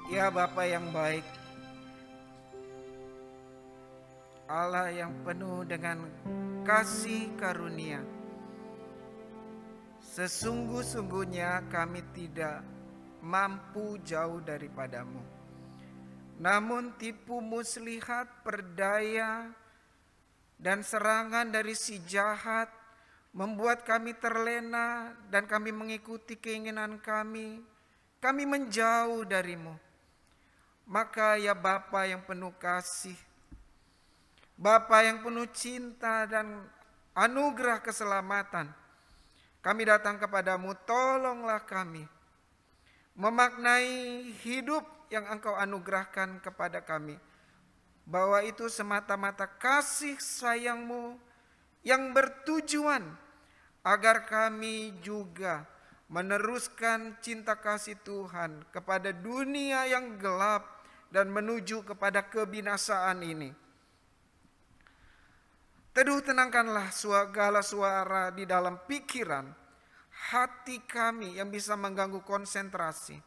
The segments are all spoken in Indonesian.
Ya Bapa yang baik, Allah yang penuh dengan kasih karunia, sesungguh-sungguhnya kami tidak mampu jauh daripadamu. Namun tipu muslihat, perdaya, dan serangan dari si jahat membuat kami terlena dan kami mengikuti keinginan kami menjauh darimu. Maka ya Bapa yang penuh kasih, Bapa yang penuh cinta dan anugerah keselamatan, kami datang kepadamu, tolonglah kami memaknai hidup yang Engkau anugerahkan kepada kami, bahwa itu semata-mata kasih sayang-Mu yang bertujuan agar kami juga meneruskan cinta kasih Tuhan kepada dunia yang gelap dan menuju kepada kebinasaan ini. Teduh tenangkanlah segala suara di dalam pikiran, hati kami yang bisa mengganggu konsentrasi.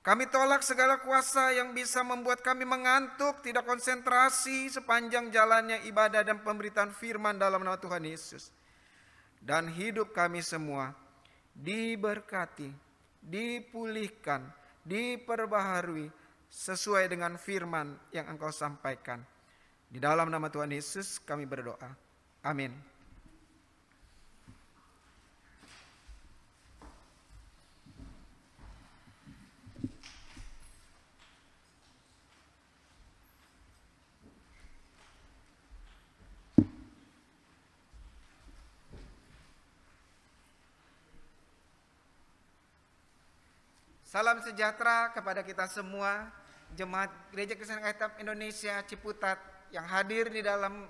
Kami tolak segala kuasa yang bisa membuat kami mengantuk, tidak konsentrasi sepanjang jalannya ibadah dan pemberitaan firman dalam nama Tuhan Yesus. Dan hidup kami semua diberkati, dipulihkan, diperbaharui sesuai dengan firman yang Engkau sampaikan. Di dalam nama Tuhan Yesus kami berdoa. Amin. Salam sejahtera kepada kita semua, Jemaat Gereja Kristen Alkitab Indonesia Ciputat yang hadir di dalam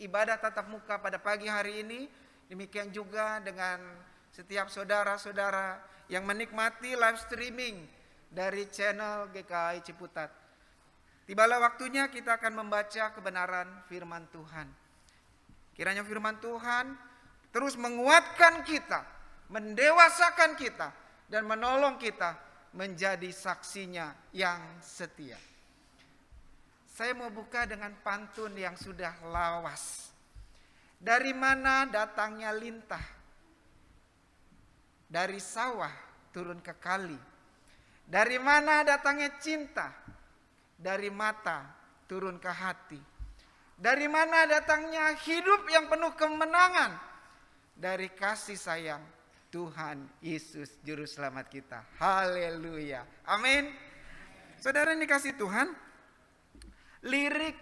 ibadah tatap muka pada pagi hari ini. Demikian juga dengan setiap saudara-saudara yang menikmati live streaming dari channel GKI Ciputat. Tibalah waktunya kita akan membaca kebenaran firman Tuhan. Kiranya firman Tuhan terus menguatkan kita, mendewasakan kita, dan menolong kita menjadi saksinya yang setia. Saya mau buka dengan pantun yang sudah lawas. Dari mana datangnya lintah? Dari sawah turun ke kali. Dari mana datangnya cinta? Dari mata turun ke hati. Dari mana datangnya hidup yang penuh kemenangan? Dari kasih sayang Tuhan Yesus Juru Selamat kita. Haleluya. Amin. Saudara yang dikasihi Tuhan, lirik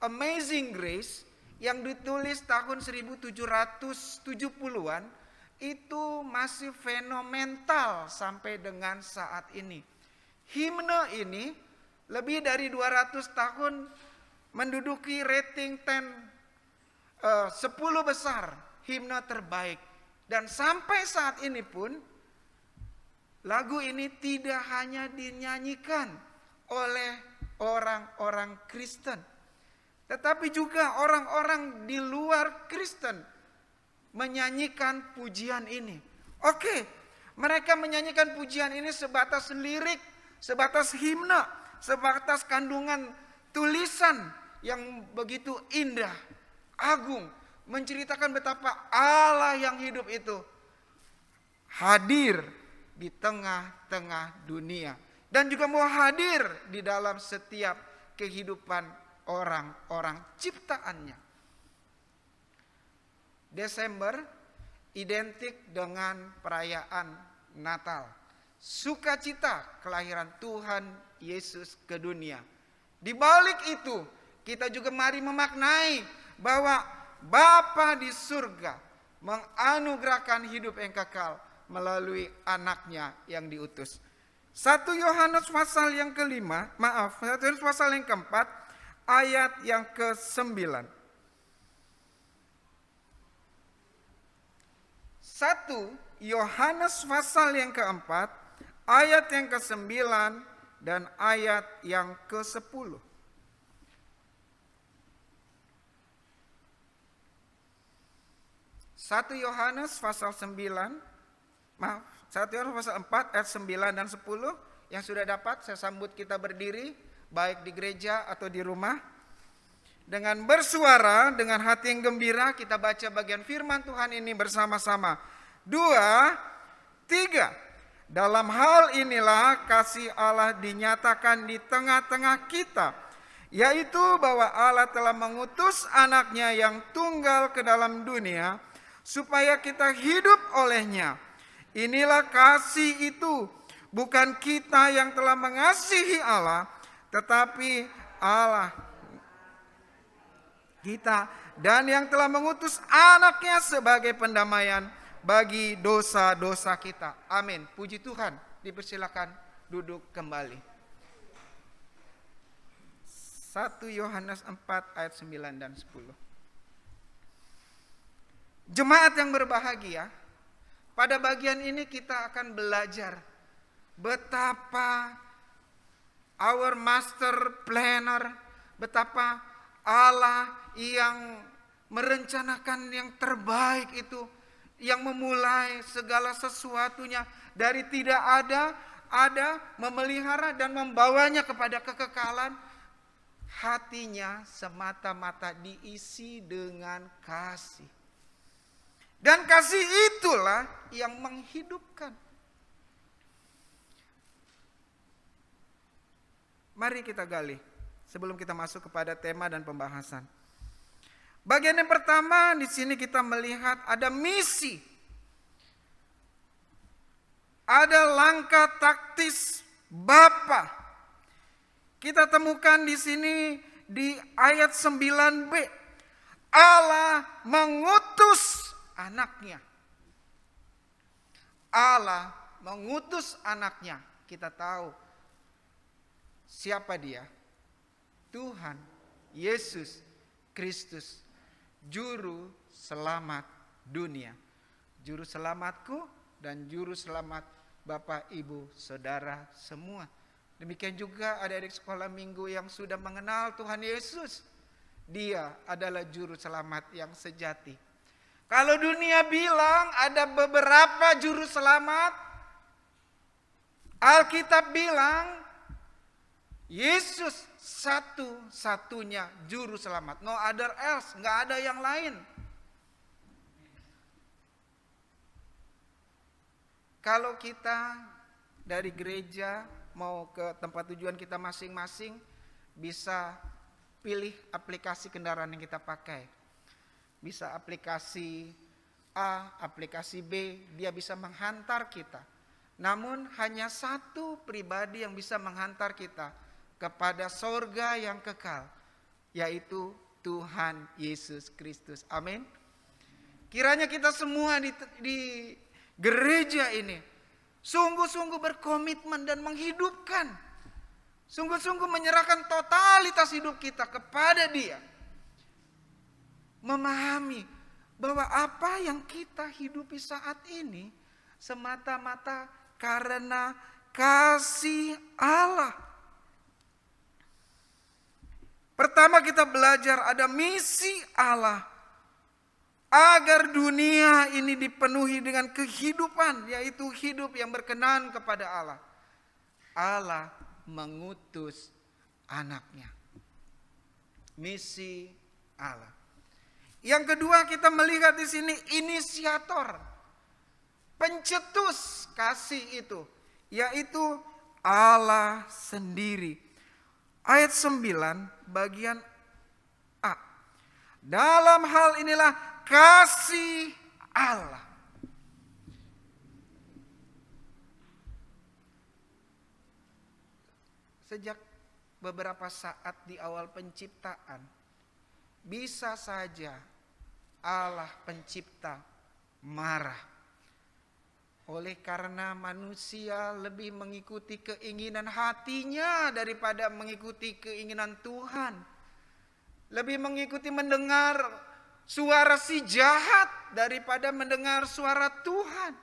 Amazing Grace yang ditulis tahun 1770-an itu masih fenomenal sampai dengan saat ini. Himne ini lebih dari 200 tahun menduduki rating 10 besar himne terbaik. Dan sampai saat ini pun lagu ini tidak hanya dinyanyikan oleh orang-orang Kristen, tetapi juga orang-orang di luar Kristen menyanyikan pujian ini. Oke, mereka menyanyikan pujian ini sebatas lirik, sebatas himne, sebatas kandungan tulisan yang begitu indah, agung, menceritakan betapa Allah yang hidup itu hadir di tengah-tengah dunia dan juga mau hadir di dalam setiap kehidupan orang-orang ciptaannya. Desember identik dengan perayaan Natal, sukacita kelahiran Tuhan Yesus ke dunia. Di balik itu kita juga mari memaknai bahwa Bapa di surga menganugerahkan hidup yang kekal melalui anaknya yang diutus. 1 Yohanes pasal yang kelima, 1 Yohanes pasal yang keempat, ayat yang ke-9. 1 Yohanes pasal yang keempat, ayat yang ke-9 dan ayat yang ke-10. 1 Yohanes pasal 9, 1 Yohanes pasal 4 ayat 9 dan 10 yang sudah dapat, saya sambut kita berdiri, baik di gereja atau di rumah. Dengan bersuara, dengan hati yang gembira, kita baca bagian firman Tuhan ini bersama-sama. 2, 3. Dalam hal inilah kasih Allah dinyatakan di tengah-tengah kita, yaitu bahwa Allah telah mengutus anaknya yang tunggal ke dalam dunia, supaya kita hidup olehnya. Inilah kasih itu, bukan kita yang telah mengasihi Allah, tetapi Allah kita, dan yang telah mengutus anaknya sebagai pendamaian bagi dosa-dosa kita. Amin. Puji Tuhan. Dipersilakan duduk kembali. 1 Yohanes 4 ayat 9 dan 10. Jemaat yang berbahagia, pada bagian ini kita akan belajar betapa our master planner, betapa Allah yang merencanakan yang terbaik itu, yang memulai segala sesuatunya dari tidak ada, memelihara dan membawanya kepada kekekalan. Hatinya semata-mata diisi dengan kasih. Dan kasih itulah yang menghidupkan. Mari kita gali sebelum kita masuk kepada tema dan pembahasan. Bagian yang pertama di sini kita melihat ada misi. Ada langkah taktis Bapa. Kita temukan di sini di ayat 9b. Allah mengutus anaknya. Allah mengutus anaknya. Kita tahu siapa dia? Tuhan Yesus Kristus, juru selamat dunia. Juru selamatku dan juru selamat Bapak, Ibu, Saudara semua. Demikian juga adik-adik sekolah minggu yang sudah mengenal Tuhan Yesus. Dia adalah juru selamat yang sejati. Kalau dunia bilang ada beberapa juru selamat, Alkitab bilang Yesus satu-satunya juru selamat. No other else, nggak ada yang lain. Kalau kita dari gereja mau ke tempat tujuan kita masing-masing, bisa pilih aplikasi kendaraan yang kita pakai. Bisa aplikasi A, aplikasi B, dia bisa menghantar kita. Namun hanya satu pribadi yang bisa menghantar kita kepada sorga yang kekal, yaitu Tuhan Yesus Kristus. Amin. Kiranya kita semua di gereja ini sungguh-sungguh berkomitmen dan menghidupkan, sungguh-sungguh menyerahkan totalitas hidup kita kepada Dia. Memahami bahwa apa yang kita hidupi saat ini semata-mata karena kasih Allah. Pertama kita belajar ada misi Allah. Agar dunia ini dipenuhi dengan kehidupan, yaitu hidup yang berkenan kepada Allah. Allah mengutus anaknya. Misi Allah. Yang kedua kita melihat di sini inisiator. Pencetus kasih itu, yaitu Allah sendiri. Ayat 9 bagian A. Dalam hal inilah kasih Allah. Sejak beberapa saat di awal penciptaan, bisa saja Allah pencipta marah. Oleh karena manusia lebih mengikuti keinginan hatinya daripada mengikuti keinginan Tuhan. Lebih mengikuti mendengar suara si jahat daripada mendengar suara Tuhan.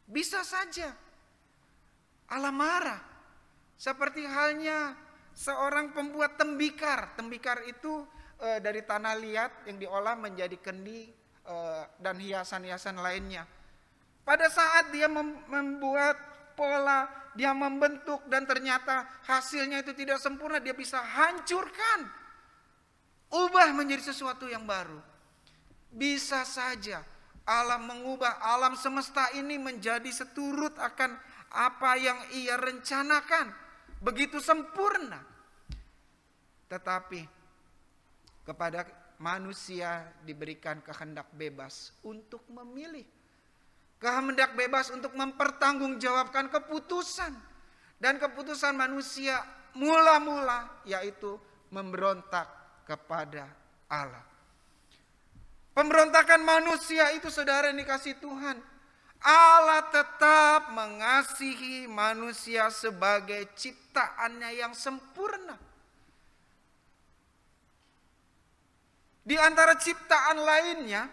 Bisa saja Allah marah. Seperti halnya seorang pembuat tembikar. Tembikar itu dari tanah liat yang diolah menjadi kendi dan hiasan-hiasan lainnya. Pada saat dia membuat pola, dia membentuk dan ternyata hasilnya itu tidak sempurna, dia bisa hancurkan. Ubah menjadi sesuatu yang baru. Bisa saja Allah mengubah alam semesta ini menjadi seturut akan apa yang ia rencanakan. Begitu sempurna. Tetapi kepada manusia diberikan kehendak bebas untuk memilih. Kehendak bebas untuk mempertanggungjawabkan keputusan. Dan keputusan manusia mula-mula yaitu memberontak kepada Allah. Pemberontakan manusia itu, saudara yang dikasihi Tuhan, Allah tetap mengasihi manusia sebagai ciptaannya yang sempurna. Di antara ciptaan lainnya,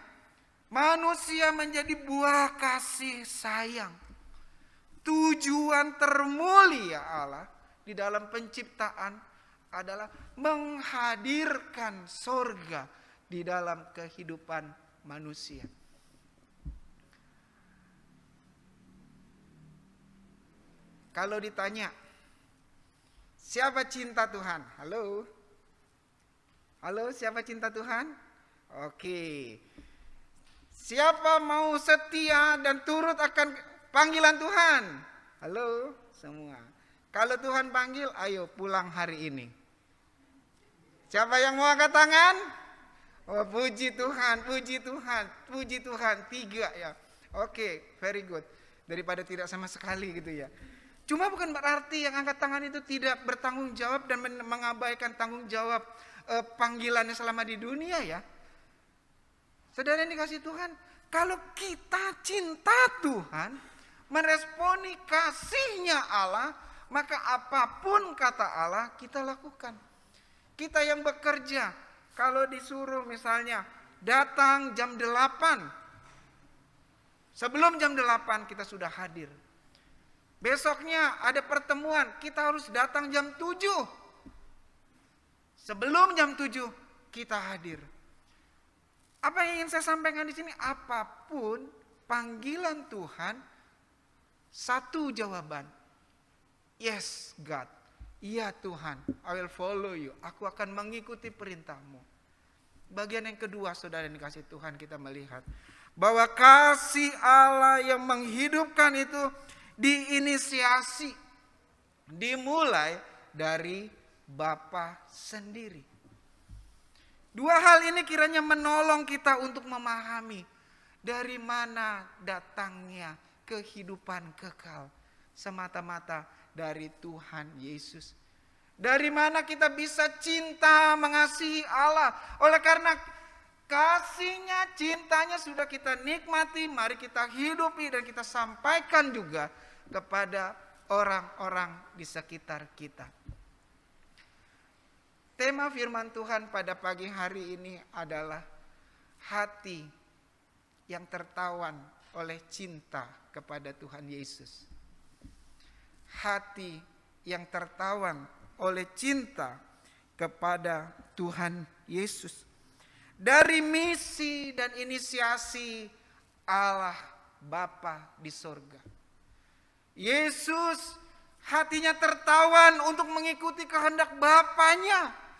manusia menjadi buah kasih sayang. Tujuan termulia Allah di dalam penciptaan adalah menghadirkan sorga di dalam kehidupan manusia. Kalau ditanya, siapa cinta Tuhan? Halo? Halo, siapa cinta Tuhan? Oke. Siapa mau setia dan turut akan panggilan Tuhan? Halo, semua. Kalau Tuhan panggil, ayo pulang hari ini. Siapa yang mau angkat tangan? Oh, puji Tuhan, puji Tuhan, puji Tuhan. 3 ya. Oke, very good. Daripada tidak sama sekali gitu ya. Cuma bukan berarti yang angkat tangan itu tidak bertanggung jawab dan mengabaikan tanggung jawab panggilannya selama di dunia ya. Saudara yang dikasihi Tuhan, kalau kita cinta Tuhan, meresponi kasihnya Allah, maka apapun kata Allah kita lakukan. Kita yang bekerja, kalau disuruh misalnya datang jam 8, sebelum jam 8 kita sudah hadir. Besoknya ada pertemuan, kita harus datang jam 7. Sebelum jam 7 kita hadir. Apa yang ingin saya sampaikan di sini? Apapun panggilan Tuhan, satu jawaban. Yes God. Iya Tuhan, I will follow you. Aku akan mengikuti perintahmu. Bagian yang kedua, saudara yang dikasihi Tuhan, kita melihat bahwa kasih Allah yang menghidupkan itu diinisiasi, dimulai dari Bapa sendiri. Dua hal ini kiranya menolong kita untuk memahami dari mana datangnya kehidupan kekal semata-mata dari Tuhan Yesus. Dari mana kita bisa cinta mengasihi Allah? Oleh karena kasihnya, cintanya sudah kita nikmati, mari kita hidupi dan kita sampaikan juga kepada orang-orang di sekitar kita. Tema firman Tuhan pada pagi hari ini adalah hati yang tertawan oleh cinta kepada Tuhan Yesus. Hati yang tertawan oleh cinta kepada Tuhan Yesus. Dari misi dan inisiasi Allah Bapa di sorga. Yesus hatinya tertawan untuk mengikuti kehendak Bapanya.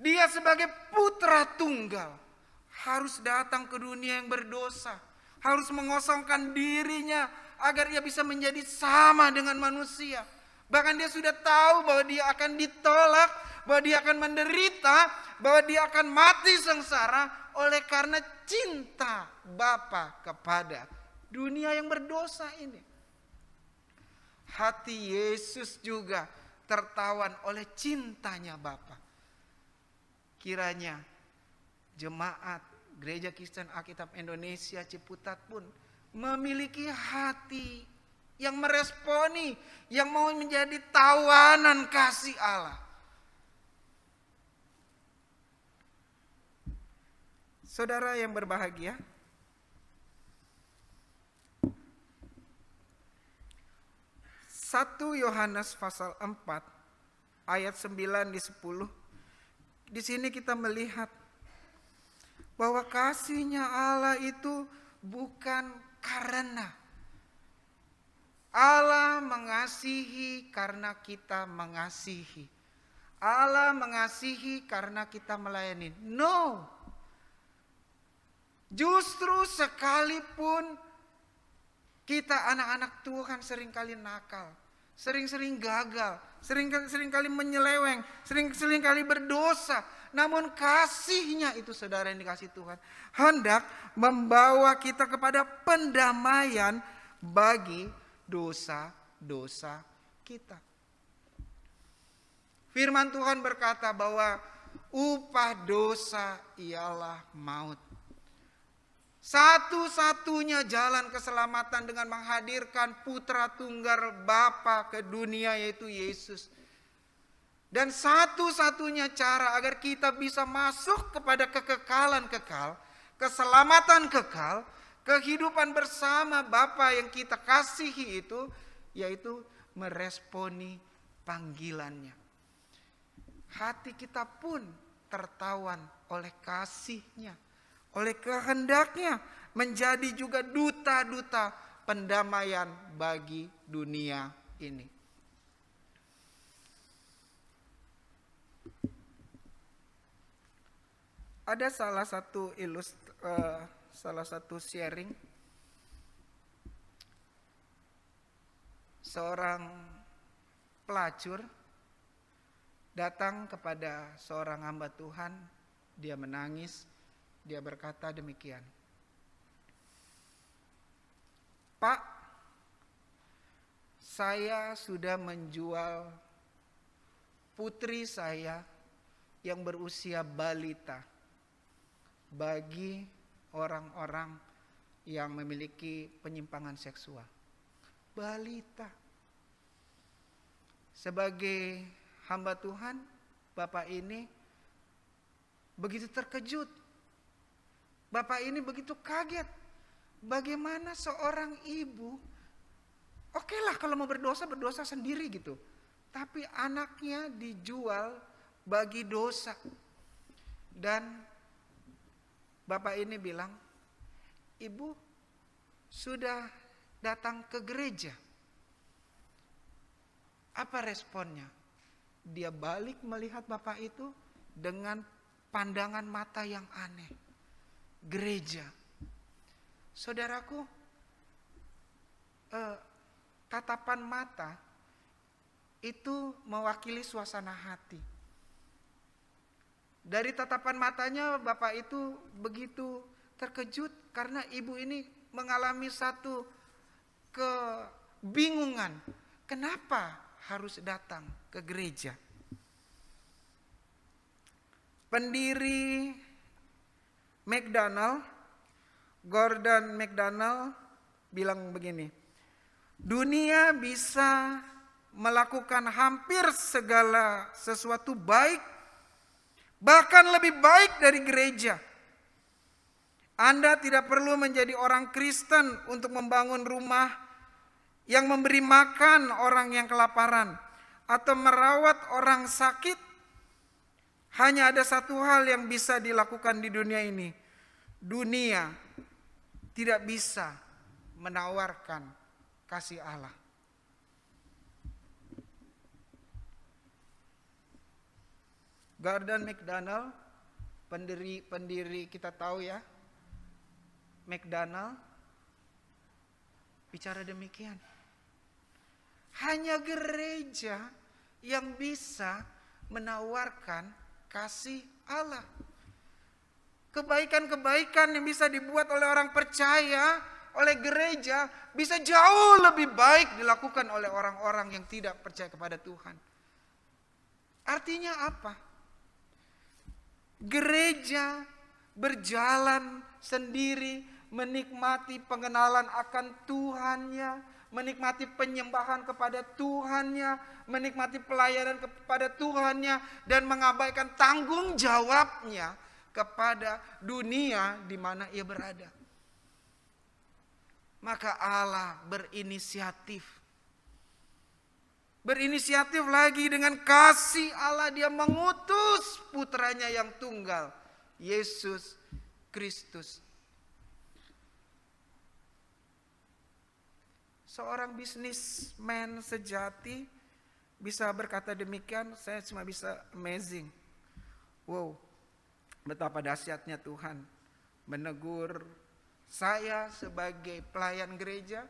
Dia sebagai putra tunggal harus datang ke dunia yang berdosa. Harus mengosongkan dirinya agar ia bisa menjadi sama dengan manusia. Bahkan dia sudah tahu bahwa dia akan ditolak, bahwa dia akan menderita, bahwa dia akan mati sengsara oleh karena cinta Bapa kepada dunia yang berdosa ini. Hati Yesus juga tertawan oleh cintanya Bapa. Kiranya jemaat Gereja Kristen Alkitab Indonesia Ciputat pun memiliki hati yang meresponi, yang mau menjadi tawanan kasih Allah. Saudara yang berbahagia, 1 Yohanes pasal 4 ayat 9 di 10. Di sini kita melihat bahwa kasihnya Allah itu bukan karena Allah mengasihi karena kita mengasihi. Allah mengasihi karena kita melayani. No. Justru sekalipun kita anak-anak Tuhan seringkali nakal, sering-sering gagal, sering-kali menyeleweng, sering-kali berdosa. Namun kasihnya itu saudara yang dikasih Tuhan hendak membawa kita kepada pendamaian bagi dosa-dosa kita. Firman Tuhan berkata bahwa upah dosa ialah maut. Satu-satunya jalan keselamatan dengan menghadirkan putra tunggal Bapa ke dunia yaitu Yesus. Dan satu-satunya cara agar kita bisa masuk kepada kekekalan kekal, keselamatan kekal, kehidupan bersama Bapa yang kita kasihi itu, yaitu meresponi panggilannya. Hati kita pun tertawan oleh kasih-Nya, oleh kehendaknya menjadi juga duta-duta pendamaian bagi dunia ini. Ada salah satu sharing seorang pelacur datang kepada seorang hamba Tuhan, dia menangis. Dia berkata demikian, "Pak, saya sudah menjual putri saya yang berusia balita bagi orang-orang yang memiliki penyimpangan seksual." Balita. Sebagai hamba Tuhan, Bapak ini begitu terkejut. Bapak ini begitu kaget. Bagaimana seorang ibu, oke lah kalau mau berdosa sendiri gitu. Tapi anaknya dijual bagi dosa. Dan Bapak ini bilang, "Ibu sudah datang ke gereja." Apa responnya? Dia balik melihat Bapak itu dengan pandangan mata yang aneh. Gereja. Saudaraku, tatapan mata itu mewakili suasana hati. Dari tatapan matanya Bapak itu begitu terkejut karena ibu ini mengalami satu kebingungan. Kenapa harus datang ke gereja? Pendiri Gordon MacDonald bilang begini, "Dunia bisa melakukan hampir segala sesuatu baik, bahkan lebih baik dari gereja. Anda tidak perlu menjadi orang Kristen untuk membangun rumah yang memberi makan orang yang kelaparan atau merawat orang sakit. Hanya ada satu hal yang bisa dilakukan di dunia ini. Dunia tidak bisa menawarkan kasih Allah." Gordon MacDonald, pendiri kita tahu ya, MacDonald bicara demikian. Hanya gereja yang bisa menawarkan kasih Allah. Kebaikan-kebaikan yang bisa dibuat oleh orang percaya, oleh gereja, bisa jauh lebih baik dilakukan oleh orang-orang yang tidak percaya kepada Tuhan. Artinya apa? Gereja berjalan sendiri, menikmati pengenalan akan Tuhannya, menikmati penyembahan kepada Tuhannya, menikmati pelayanan kepada Tuhannya, dan mengabaikan tanggung jawabnya kepada dunia di mana ia berada. Maka Allah berinisiatif lagi dengan kasih Allah, dia mengutus putranya yang tunggal, Yesus Kristus. seorang bisnismen sejati bisa berkata demikian, saya cuma bisa amazing. Wow, betapa dahsyatnya Tuhan menegur saya sebagai pelayan gereja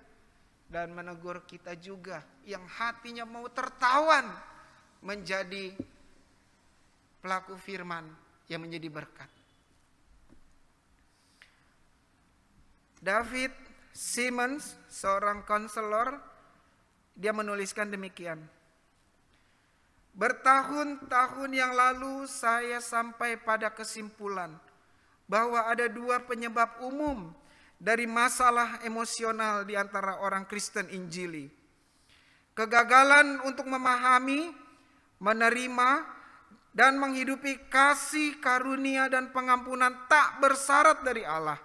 dan menegur kita juga yang hatinya mau tertawan menjadi pelaku firman yang menjadi berkat. David Simmons, seorang konselor, dia menuliskan demikian. Bertahun-tahun yang lalu saya sampai pada kesimpulan bahwa ada dua penyebab umum dari masalah emosional di antara orang Kristen Injili. Kegagalan untuk memahami, menerima, dan menghidupi kasih karunia dan pengampunan tak bersyarat dari Allah.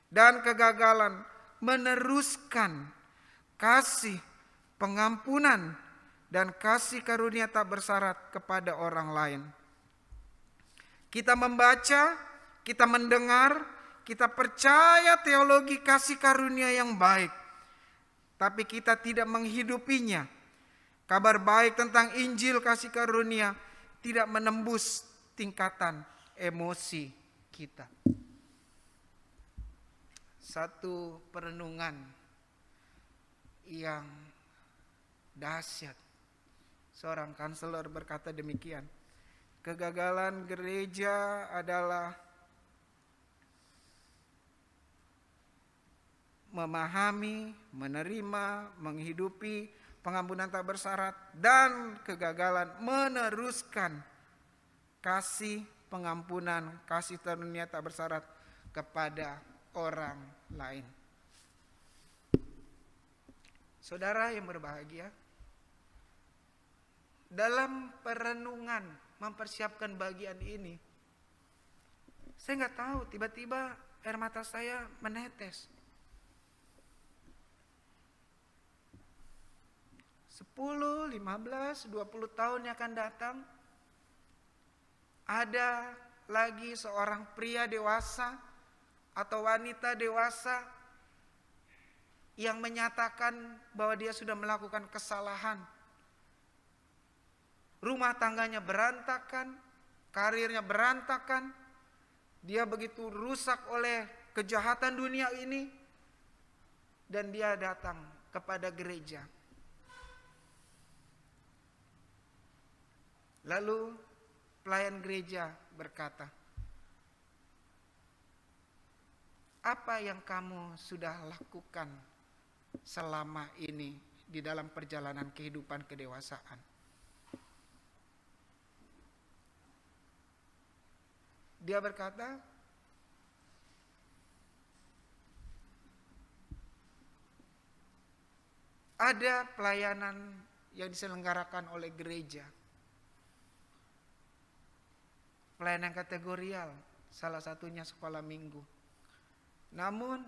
Dan kegagalan meneruskan kasih pengampunan dan kasih karunia tak bersyarat kepada orang lain. Kita membaca, kita mendengar, kita percaya teologi kasih karunia yang baik, tapi kita tidak menghidupinya. Kabar baik tentang Injil kasih karunia tidak menembus tingkatan emosi kita. Satu perenungan yang dahsyat. Seorang konselor berkata demikian. Kegagalan gereja adalah memahami, menerima, menghidupi pengampunan tak bersyarat, dan kegagalan meneruskan kasih pengampunan, kasih karunia tak bersyarat kepada orang lain. Saudara yang berbahagia, dalam perenungan mempersiapkan bagian ini, saya nggak tahu, tiba-tiba air mata saya menetes. 10, 15, 20 tahun yang akan datang, ada lagi seorang pria dewasa atau wanita dewasa yang menyatakan bahwa dia sudah melakukan kesalahan. Rumah tangganya berantakan, karirnya berantakan, dia begitu rusak oleh kejahatan dunia ini, dan dia datang kepada gereja. Lalu pelayan gereja berkata, apa yang kamu sudah lakukan selama ini di dalam perjalanan kehidupan kedewasaan? Dia berkata, ada pelayanan yang diselenggarakan oleh gereja. Pelayanan kategorial, salah satunya sekolah minggu. Namun,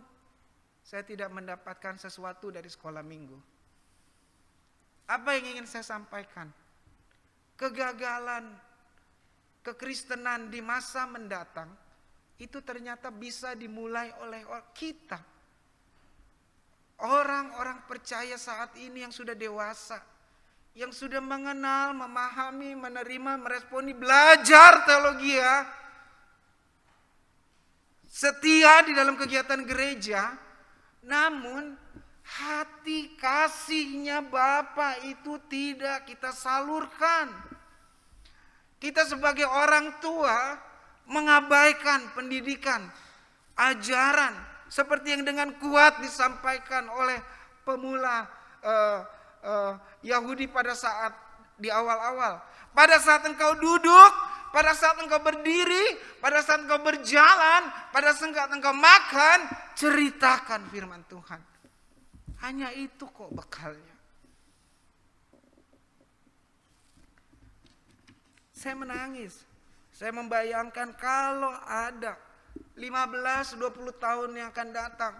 saya tidak mendapatkan sesuatu dari sekolah minggu. Apa yang ingin saya sampaikan? Kegagalan kekristenan di masa mendatang itu ternyata bisa dimulai oleh kita. Orang-orang percaya saat ini yang sudah dewasa, yang sudah mengenal, memahami, menerima, meresponi, belajar teologi, setia di dalam kegiatan gereja, namun hati kasihnya Bapa itu tidak kita salurkan. Kita sebagai orang tua mengabaikan pendidikan, ajaran seperti yang dengan kuat disampaikan oleh pemula Yahudi pada saat di awal-awal. Pada saat engkau duduk, pada saat engkau berdiri, pada saat engkau berjalan, pada saat engkau makan, ceritakan firman Tuhan. Hanya itu kok bekalnya. Saya menangis. Saya membayangkan kalau ada 15-20 tahun yang akan datang,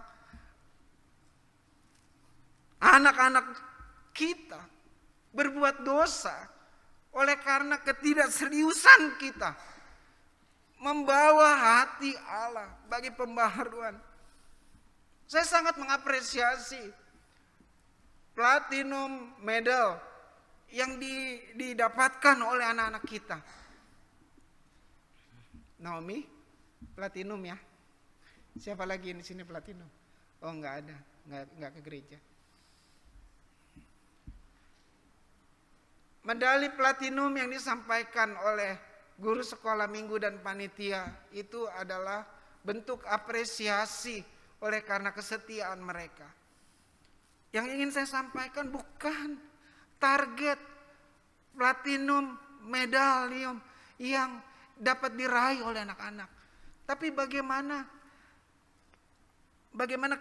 anak-anak kita berbuat dosa oleh karena ketidakseriusan kita membawa hati Allah bagi pembaharuan. Saya sangat mengapresiasi platinum medal yang didapatkan oleh anak-anak kita. Naomi, platinum ya. Siapa lagi di sini platinum? Oh, enggak ada, enggak ke gereja. Medali platinum yang disampaikan oleh guru sekolah minggu dan panitia itu adalah bentuk apresiasi oleh karena kesetiaan mereka. Yang ingin saya sampaikan bukan target platinum medalium yang dapat diraih oleh anak-anak, tapi bagaimana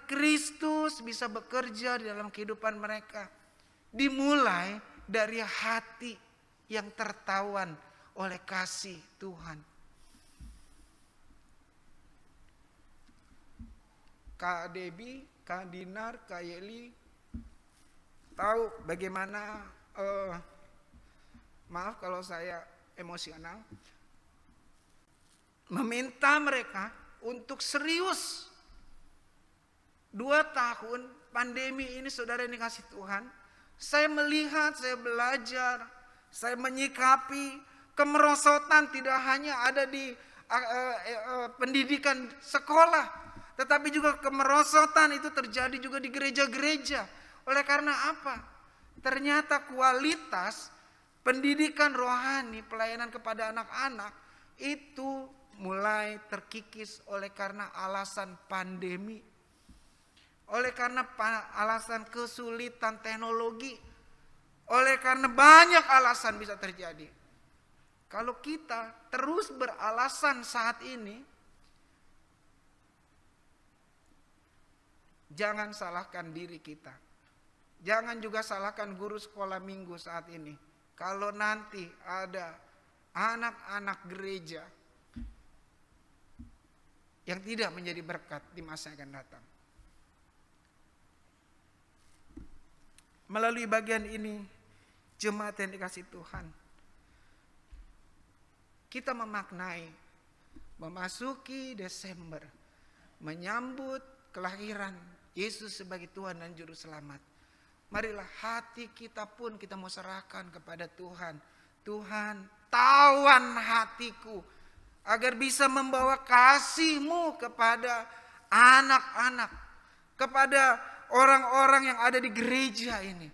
Kristus bisa bekerja di dalam kehidupan mereka. Dimulai dari hati yang tertawan oleh kasih Tuhan. Kak Debbie, Kak Dinar, Kak Yeli tahu bagaimana, maaf kalau saya emosional, meminta mereka untuk serius. 2 tahun pandemi ini saudara yang dikasih Tuhan, saya melihat, saya belajar, saya menyikapi kemerosotan tidak hanya ada di pendidikan sekolah, tetapi juga kemerosotan itu terjadi juga di gereja-gereja. Oleh karena apa? Ternyata kualitas pendidikan rohani, pelayanan kepada anak-anak itu mulai terkikis oleh karena alasan pandemi. Oleh karena alasan kesulitan teknologi. Oleh karena banyak alasan bisa terjadi. Kalau kita terus beralasan saat ini, jangan salahkan diri kita. Jangan juga salahkan guru sekolah minggu saat ini. Kalau nanti ada anak-anak gereja yang tidak menjadi berkat di masa yang akan datang. Melalui bagian ini, jemaat yang dikasih Tuhan, kita memaknai memasuki Desember, menyambut kelahiran Yesus sebagai Tuhan dan Juru Selamat. Marilah hati kita pun kita mau serahkan kepada Tuhan. Tuhan, tawan hatiku agar bisa membawa kasih-Mu kepada anak-anak, kepada orang-orang yang ada di gereja ini,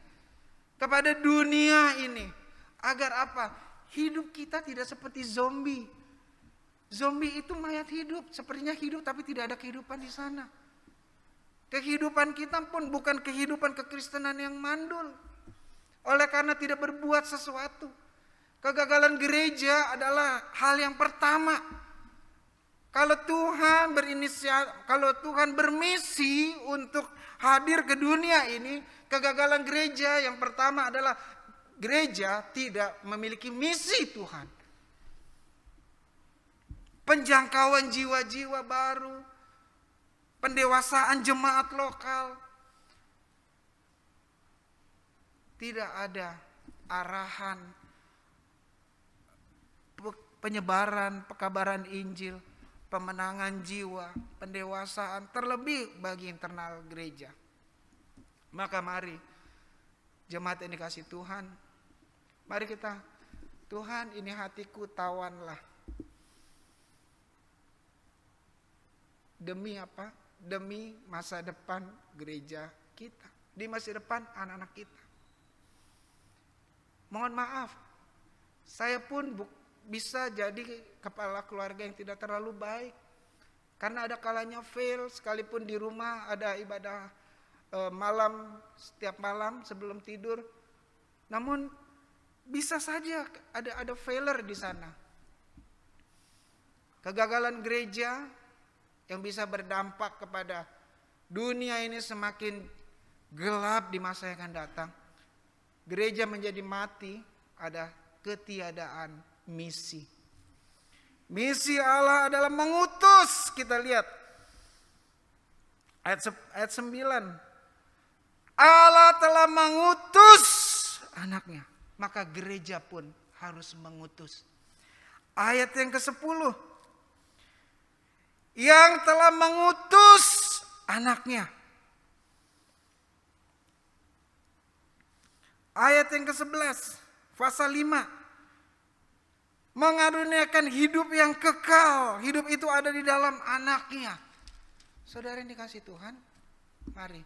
kepada dunia ini. Agar apa? Hidup kita tidak seperti zombie. Zombie itu mayat hidup, sepertinya hidup tapi tidak ada kehidupan di sana. Kehidupan kita pun bukan kehidupan kekristenan yang mandul. Oleh karena tidak berbuat sesuatu. Kegagalan gereja adalah hal yang pertama. Kalau Tuhan bermisi untuk hadir ke dunia ini, kegagalan gereja yang pertama adalah gereja tidak memiliki misi Tuhan. Penjangkauan jiwa-jiwa baru, pendewasaan jemaat lokal. Tidak ada arahan penyebaran, pekabaran Injil, pemenangan jiwa, pendewasaan, terlebih bagi internal gereja. Maka mari jemaat yang dikasih Tuhan, mari kita, Tuhan ini hatiku tawanlah. Demi apa? Demi masa depan gereja kita, di masa depan anak-anak kita. Mohon maaf, saya pun bisa jadi kepala keluarga yang tidak terlalu baik. Karena ada kalanya fail, sekalipun di rumah ada ibadah malam, setiap malam sebelum tidur. Namun bisa saja ada failure di sana. Kegagalan gereja yang bisa berdampak kepada dunia ini semakin gelap di masa yang akan datang. Gereja menjadi mati, ada ketiadaan misi. Misi Allah adalah mengutus. Kita lihat ayat 9. Allah telah mengutus anaknya, maka gereja pun harus mengutus. Ayat yang ke-10. Yang telah mengutus anaknya. Ayat yang ke-11, pasal 5. Mengaruniakan hidup yang kekal. Hidup itu ada di dalam anaknya. Saudara yang dikasih Tuhan, mari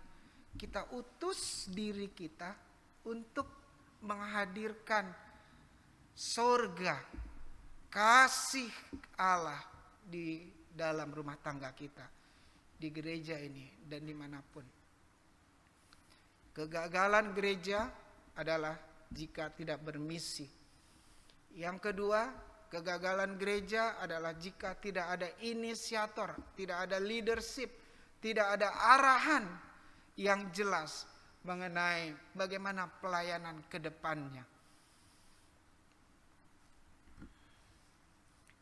kita utus diri kita untuk menghadirkan surga, kasih Allah di dalam rumah tangga kita, di gereja ini dan dimanapun. Kegagalan gereja adalah jika tidak bermisi. Yang kedua, kegagalan gereja adalah jika tidak ada inisiator, tidak ada leadership, tidak ada arahan yang jelas mengenai bagaimana pelayanan ke depannya.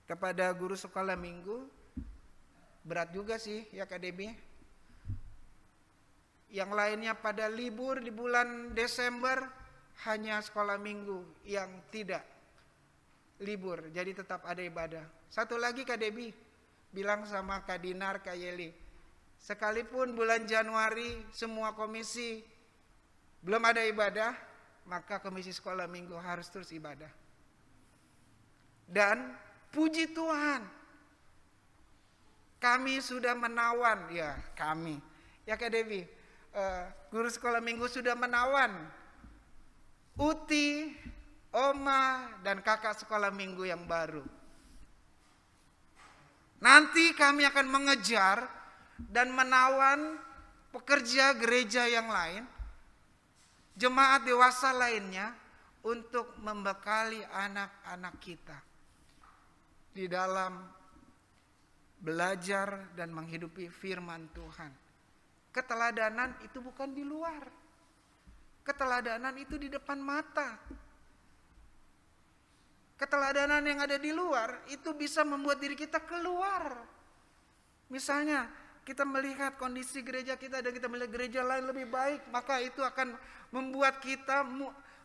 Kepada guru sekolah minggu, berat juga sih ya Kak Debbie. Yang lainnya pada libur di bulan Desember, hanya sekolah minggu yang tidak libur, jadi tetap ada ibadah. Satu lagi Kak Debbie bilang sama Kak Dinar, Kak Yeli, sekalipun bulan Januari semua komisi belum ada ibadah, maka komisi sekolah minggu harus terus ibadah. Dan puji Tuhan, kami sudah menawan, ya kami, ya Kak Debbie, guru sekolah minggu sudah menawan Uti, Oma, dan kakak sekolah minggu yang baru. Nanti kami akan mengejar dan menawan pekerja gereja yang lain, jemaat dewasa lainnya, untuk membekali anak-anak kita di dalam belajar dan menghidupi firman Tuhan. Keteladanan itu bukan di luar. Keteladanan itu di depan mata. Keteladanan yang ada di luar itu bisa membuat diri kita keluar. Misalnya kita melihat kondisi gereja kita dan kita melihat gereja lain lebih baik, maka itu akan membuat kita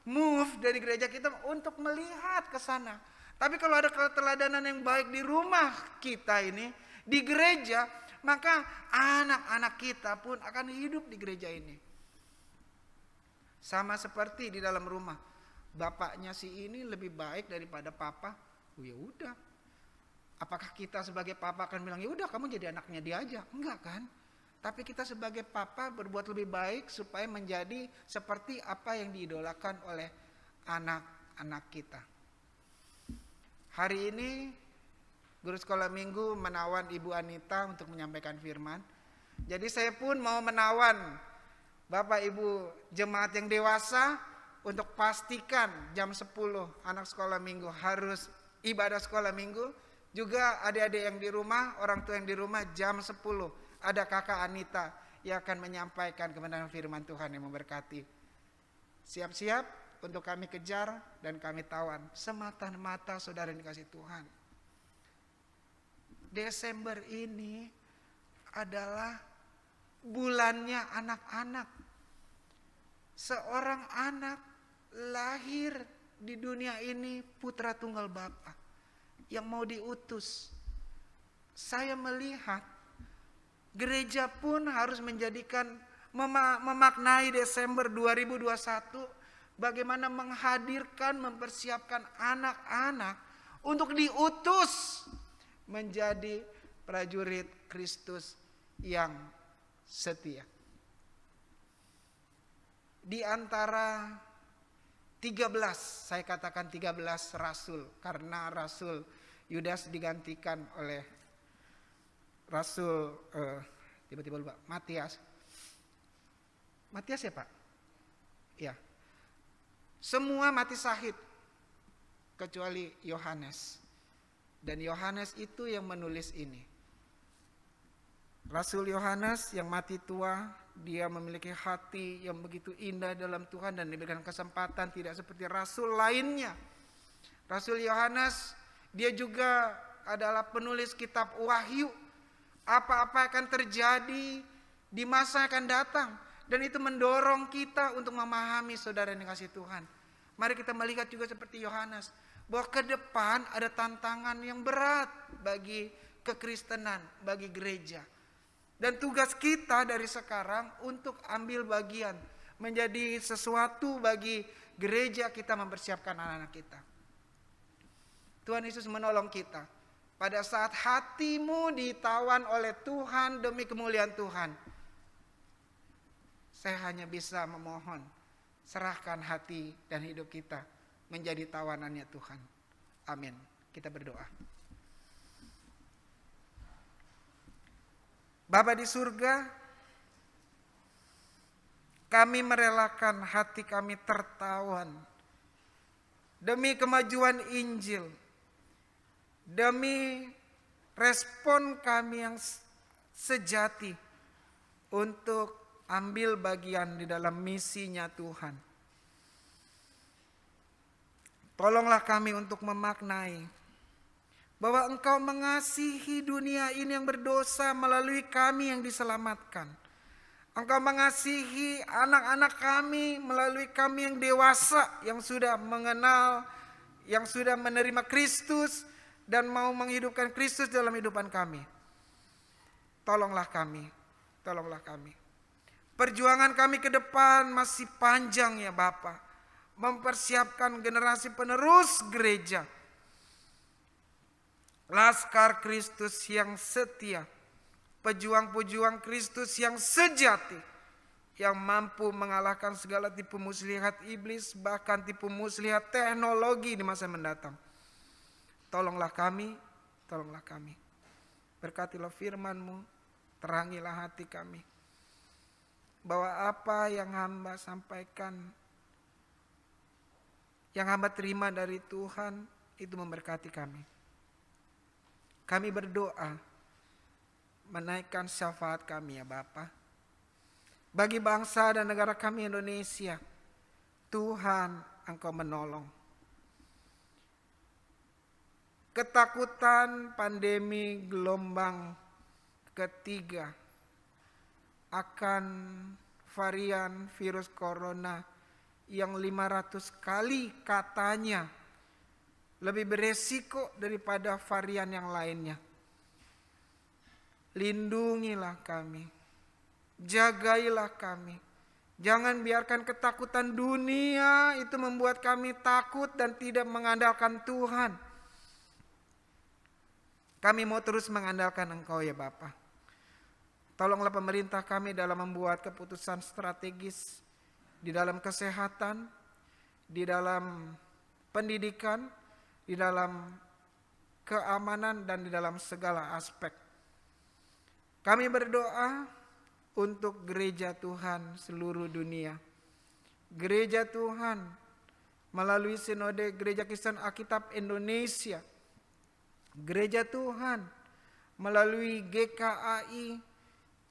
move dari gereja kita untuk melihat ke sana. Tapi kalau ada keteladanan yang baik di rumah kita ini, di gereja, maka anak-anak kita pun akan hidup di gereja ini. Sama seperti di dalam rumah, bapaknya si ini lebih baik daripada papa, oh ya udah. Apakah kita sebagai papa akan bilang ya udah kamu jadi anaknya dia aja? Enggak kan? Tapi kita sebagai papa berbuat lebih baik supaya menjadi seperti apa yang diidolakan oleh anak-anak kita. Hari ini guru sekolah minggu menawan Ibu Anita untuk menyampaikan firman. Jadi saya pun mau menawan Bapak Ibu jemaat yang dewasa untuk pastikan jam 10 anak sekolah minggu harus ibadah sekolah minggu. Juga adik-adik yang di rumah, orang tua yang di rumah jam 10 ada kakak Anita yang akan menyampaikan kebenaran firman Tuhan yang memberkati. Siap-siap untuk kami kejar dan kami tawan semata-mata saudara yang dikasih Tuhan. Desember ini adalah bulannya anak-anak. Seorang anak lahir di dunia ini putra tunggal Bapa yang mau diutus. Saya melihat gereja pun harus menjadikan memaknai Desember 2021 bagaimana menghadirkan, mempersiapkan anak-anak untuk diutus menjadi prajurit Kristus yang setia. Di antara 13, saya katakan 13 rasul, karena Rasul Yudas digantikan oleh Rasul tiba-tiba lupa, Matias. Matias ya Pak? Ya. Semua mati syahid kecuali Yohanes. Dan Yohanes itu yang menulis ini. Rasul Yohanes yang mati tua, dia memiliki hati yang begitu indah dalam Tuhan dan diberikan kesempatan tidak seperti rasul lainnya. Rasul Yohanes, dia juga adalah penulis kitab Wahyu. Apa-apa akan terjadi di masa akan datang. Dan itu mendorong kita untuk memahami saudara yang dikasih Tuhan. Mari kita melihat juga seperti Yohanes, bahwa ke depan ada tantangan yang berat bagi kekristenan, bagi gereja. Dan tugas kita dari sekarang untuk ambil bagian, menjadi sesuatu bagi gereja kita mempersiapkan anak-anak kita. Tuhan Yesus menolong kita. Pada saat hatimu ditawan oleh Tuhan demi kemuliaan Tuhan, saya hanya bisa memohon, serahkan hati dan hidup kita menjadi tawanannya Tuhan. Amin. Kita berdoa. Bapa di surga, kami merelakan hati kami tertawan demi kemajuan Injil, demi respon kami yang sejati untuk ambil bagian di dalam misinya Tuhan. Tolonglah kami untuk memaknai bahwa Engkau mengasihi dunia ini yang berdosa melalui kami yang diselamatkan. Engkau mengasihi anak-anak kami melalui kami yang dewasa, yang sudah mengenal, yang sudah menerima Kristus dan mau menghidupkan Kristus dalam kehidupan kami. Tolonglah kami, tolonglah kami. Perjuangan kami ke depan masih panjang ya Bapa. Mempersiapkan generasi penerus gereja. Laskar Kristus yang setia. Pejuang-pejuang Kristus yang sejati. Yang mampu mengalahkan segala tipu muslihat iblis. Bahkan tipu muslihat teknologi di masa mendatang. Tolonglah kami, tolonglah kami. Berkatilah firman-Mu, terangilah hati kami. Bahwa apa yang hamba sampaikan, yang hamba terima dari Tuhan, itu memberkati kami. Kami berdoa, menaikkan syafaat kami ya Bapa. Bagi bangsa dan negara kami Indonesia, Tuhan Engkau menolong. Ketakutan pandemi gelombang ketiga akan varian virus corona yang 500 kali katanya lebih beresiko daripada varian yang lainnya. Lindungilah kami, jagailah kami. Jangan biarkan ketakutan dunia itu membuat kami takut dan tidak mengandalkan Tuhan. Kami mau terus mengandalkan Engkau ya Bapa. Tolonglah pemerintah kami dalam membuat keputusan strategis di dalam kesehatan, di dalam pendidikan, di dalam keamanan, dan di dalam segala aspek. Kami berdoa untuk gereja Tuhan seluruh dunia. Gereja Tuhan melalui sinode Gereja Kristen Alkitab Indonesia. Gereja Tuhan melalui GKAI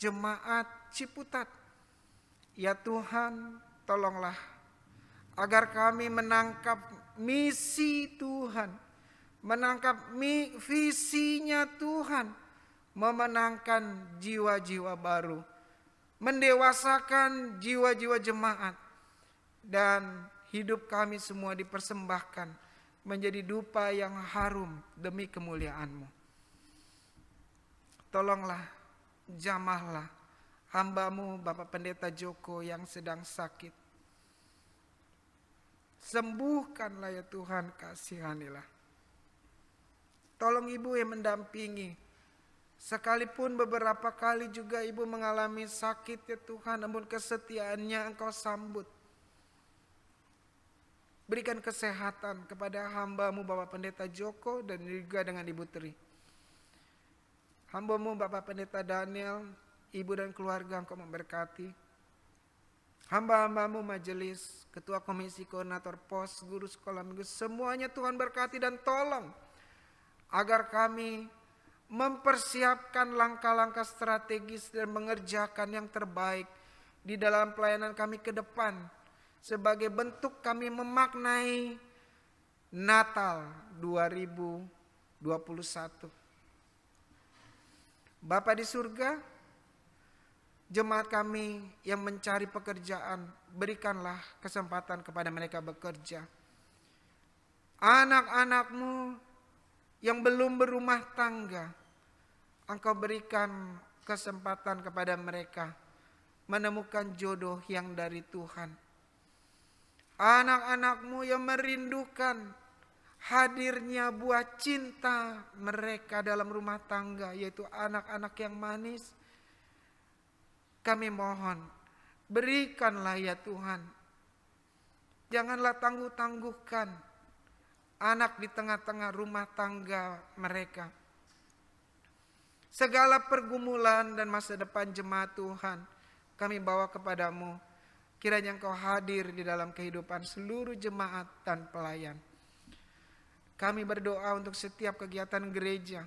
Jemaat Ciputat. Ya Tuhan, tolonglah agar kami menangkap misi Tuhan, menangkap visinya Tuhan, memenangkan jiwa-jiwa baru, mendewasakan jiwa-jiwa jemaat, dan hidup kami semua dipersembahkan menjadi dupa yang harum demi kemuliaan-Mu. Tolonglah, jamahlah hamba-Mu Bapak Pendeta Joko yang sedang sakit. Sembuhkanlah ya Tuhan, kasihanilah. Tolong Ibu yang mendampingi. Sekalipun beberapa kali juga Ibu mengalami sakit ya Tuhan, namun kesetiaannya Engkau sambut. Berikan kesehatan kepada hamba-Mu Bapak Pendeta Joko dan juga dengan Ibu Tri. Hamba-Mu Bapak Pendeta Daniel, Ibu dan keluarga Engkau memberkati. Hamba-hamba-Mu majelis, ketua komisi, koordinator pos, guru sekolah minggu, semuanya Tuhan berkati dan tolong. Agar kami mempersiapkan langkah-langkah strategis dan mengerjakan yang terbaik di dalam pelayanan kami ke depan. Sebagai bentuk kami memaknai Natal 2021. Bapa di surga, jemaat kami yang mencari pekerjaan, berikanlah kesempatan kepada mereka bekerja. Anak-anak-Mu yang belum berumah tangga, Engkau berikan kesempatan kepada mereka menemukan jodoh yang dari Tuhan. Anak-anakmu yang merindukan hadirnya buah cinta mereka dalam rumah tangga, yaitu anak-anak yang manis. Kami mohon, berikanlah ya Tuhan. Janganlah tangguh-tangguhkan anak di tengah-tengah rumah tangga mereka. Segala pergumulan dan masa depan jemaat Tuhan, kami bawa kepadamu. Kiranya Engkau hadir di dalam kehidupan seluruh jemaat dan pelayan. Kami berdoa untuk setiap kegiatan gereja.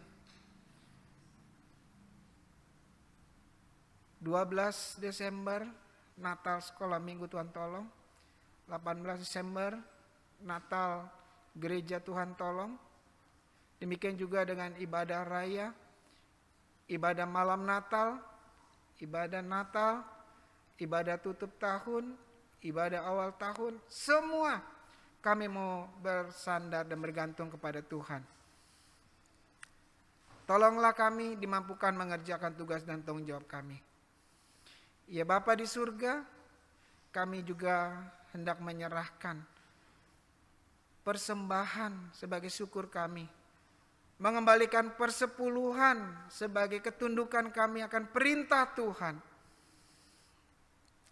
12 Desember, Natal Sekolah Minggu Tuhan Tolong. 18 Desember, Natal Gereja Tuhan Tolong. Demikian juga dengan ibadah raya, ibadah malam Natal, ibadah tutup tahun, ibadah awal tahun. Semua kami mau bersandar dan bergantung kepada Tuhan. Tolonglah kami dimampukan mengerjakan tugas dan tanggung jawab kami. Ya Bapa di surga, kami juga hendak menyerahkan persembahan sebagai syukur kami. Mengembalikan persepuluhan sebagai ketundukan kami akan perintah Tuhan.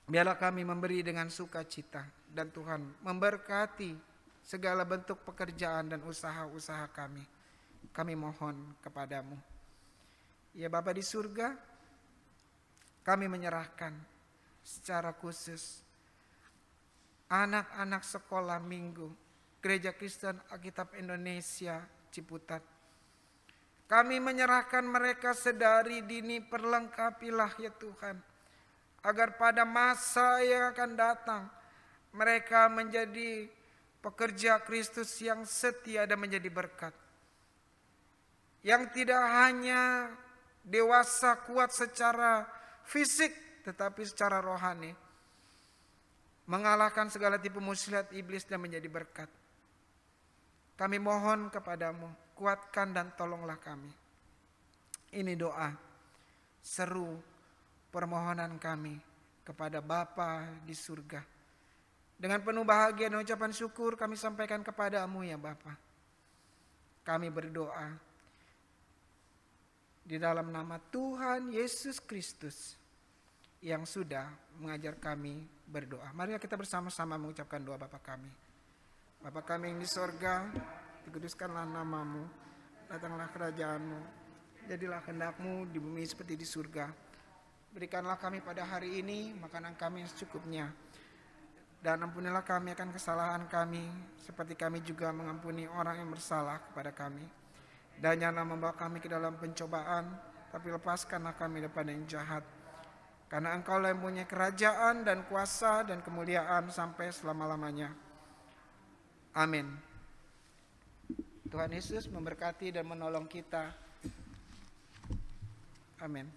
Biarlah kami memberi dengan sukacita dan Tuhan memberkati segala bentuk pekerjaan dan usaha-usaha kami. Kami mohon kepadamu. Ya Bapa di surga, kami menyerahkan secara khusus anak-anak sekolah minggu Gereja Kristen Alkitab Indonesia Ciputat. Kami menyerahkan mereka sedari dini, perlengkapilah ya Tuhan, agar pada masa yang akan datang mereka menjadi pekerja Kristus yang setia dan menjadi berkat. Yang tidak hanya dewasa kuat secara fisik, tetapi secara rohani. Mengalahkan segala tipu muslihat iblis dan menjadi berkat. Kami mohon kepadamu, kuatkan dan tolonglah kami. Ini doa, seru permohonan kami kepada Bapa di surga. Dengan penuh bahagia dan ucapan syukur kami sampaikan kepadamu ya Bapa. Kami berdoa di dalam nama Tuhan Yesus Kristus yang sudah mengajar kami berdoa. Mari kita bersama-sama mengucapkan doa Bapa kami. Bapa kami yang di sorga, dikuduskanlah namamu, datanglah kerajaanmu, jadilah kehendak-Mu di bumi seperti di surga. Berikanlah kami pada hari ini makanan kami yang secukupnya. Dan ampunilah kami akan kesalahan kami, seperti kami juga mengampuni orang yang bersalah kepada kami. Dan janganlah membawa kami ke dalam pencobaan, tapi lepaskanlah kami daripada yang jahat. Karena Engkau-lah yang punya kerajaan dan kuasa dan kemuliaan sampai selama-lamanya. Amin. Tuhan Yesus memberkati dan menolong kita. Amin.